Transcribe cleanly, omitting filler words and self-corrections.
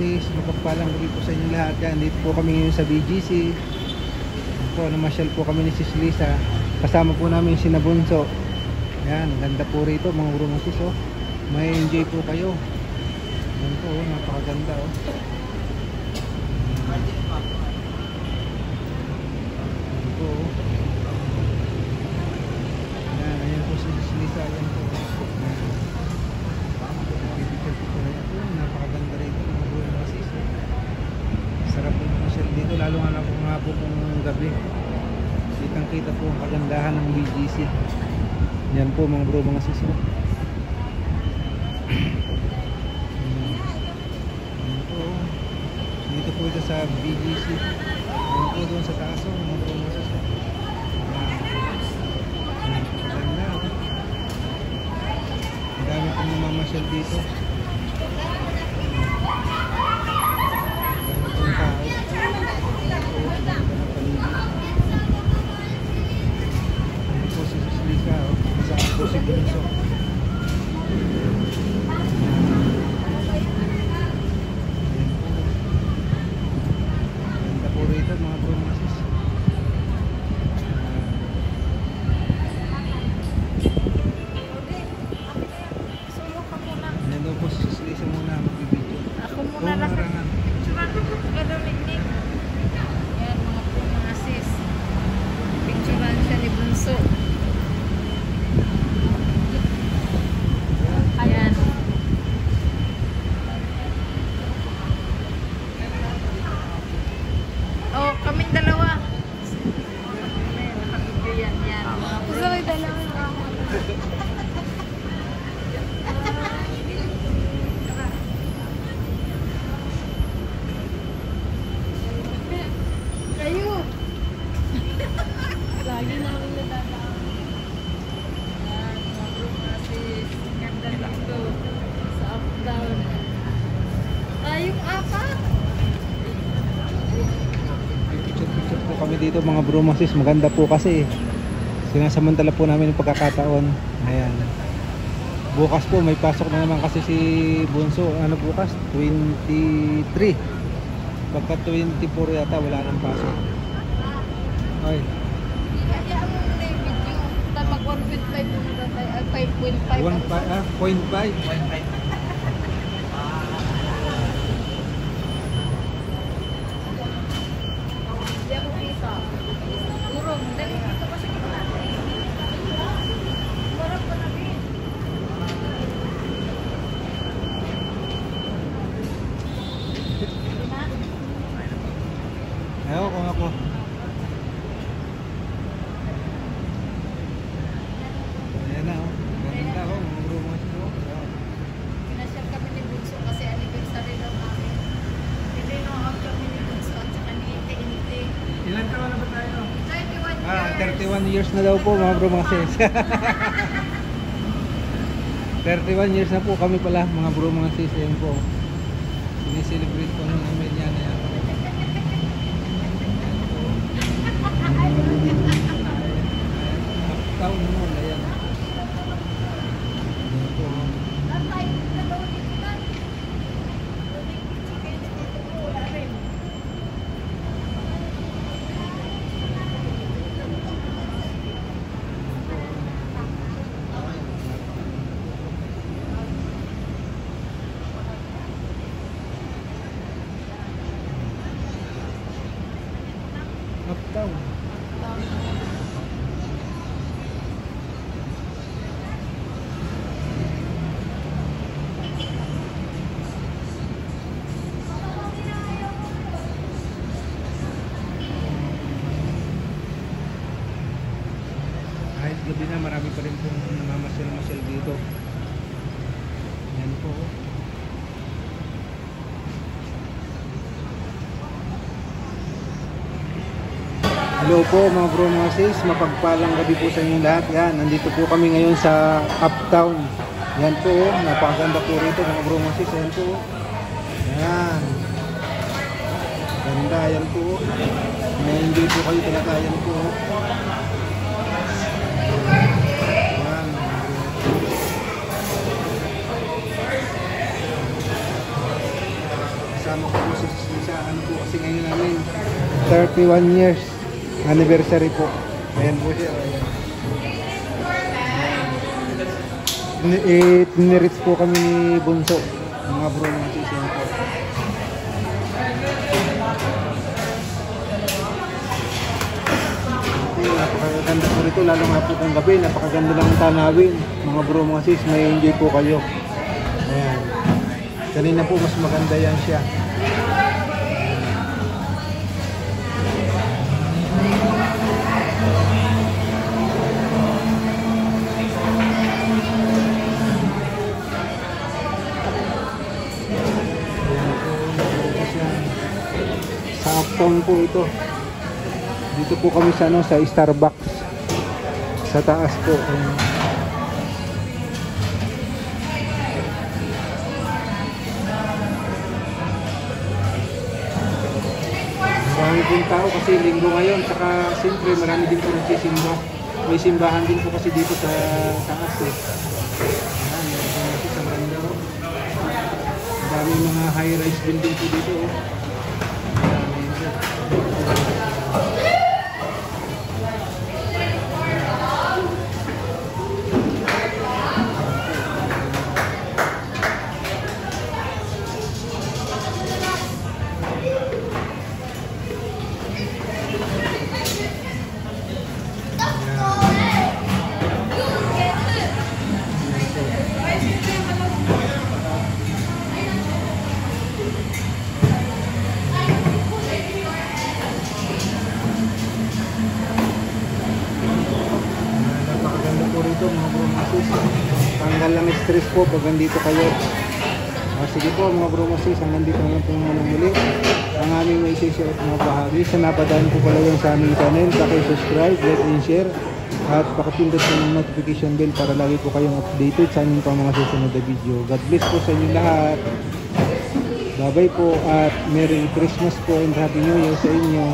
sis, mapagpalang gabi po sa inyo lahat. Yan, dito po kami ngayon sa BGC. Po, namasyal po kami ni Sis Lisa. Kasama po namin si Nabunso. Yan, ganda po rito mga bro mga sis. Oh. May enjoy po kayo. Yan po, oh, napakaganda. Oh. Yan po. Oh. Yan, ayan po si Sis Lisa. Yan po. Napakaganda rito mga bro mga sis. Sarap po masyal dito, lalo nga po nga po kung gabi. Kitang kita po ang kagandahan ng BGC. Yan po mga bro mga sis. Yan po. Dito po ito sa BGC. Yan po doon sa taas mga bro mga sis. Ganda. Ang dami pong namamasyal dito. Dito mga bro mga sis, maganda po kasi sinasamantala po namin yung pagkakataon. Ayan, bukas po may pasok na naman kasi si Bunso. Ano bukas? 23. Pagka 24 yata wala nang pasok. Ay, mag 1.5 5.5 ayaw kung ako. Ayan na oh. Ganda oh. Mga bro mga sis. Pinasyal kami ni Bunso kasi anniversary daw namin. Hindi no-out kami ni Bunso at saka ni Inte. Ilan taon na ba tayo? 31 years. 31 years na daw po mga bro mga sis. 31 years na po kami pala mga bro mga sis. Ayan po. Sinicelebrate po ng namin yan. Ayan. Taon mo na yan. Ayan po. Uptown. Kahit gabi na marami pa rin pong namamasyal-masyal dito. Yan po. Hello po mga bro mga sis, mapagpalang gabi po sa inyong lahat. Yan, nandito po kami ngayon sa Uptown. Yan po, napakaganda po rito mga bro mga sis. Yan po. Yan. Ganda, yan po. May enjoy po kayo talaga. Yan po. Yan. kasama ko po sa ano po kasi ngayon namin 31 years anniversary po. Ayan po siya. Tinirits po kami ni Bunso, mga bro mga sis. Yan po. Napakaganda po rito, lalo nga po kung gabi, napakaganda lang ang tanawin. Mga bro mga sis, may enjoy po kayo. Ayan. Kanina po mas maganda yan siya. Sa Uptown po ito. Dito po kami sa ano, sa Starbucks. Sa taas po. Marami din tao kasi linggo ngayon, saka siyempre marami din po nagsisimba. May simbahan din po kasi dito sa taas eh. Ayan, meron po sa Maranda. Marami mga high-rise building po dito oh. Tanggal lang stress po pag nandito kayo. Sige po mga bro masis, hanggang dito na lang po muna muli ang aming may share at mga bahagi. Sa napadaan po pala yung sa aming channel, paki-subscribe, like and share at pakipindot po ng notification bell para lagi po kayong updated sa aming pang mga susunod na video. God bless po sa inyo lahat. Bye bye po at Merry Christmas po and Happy New Year sa inyo.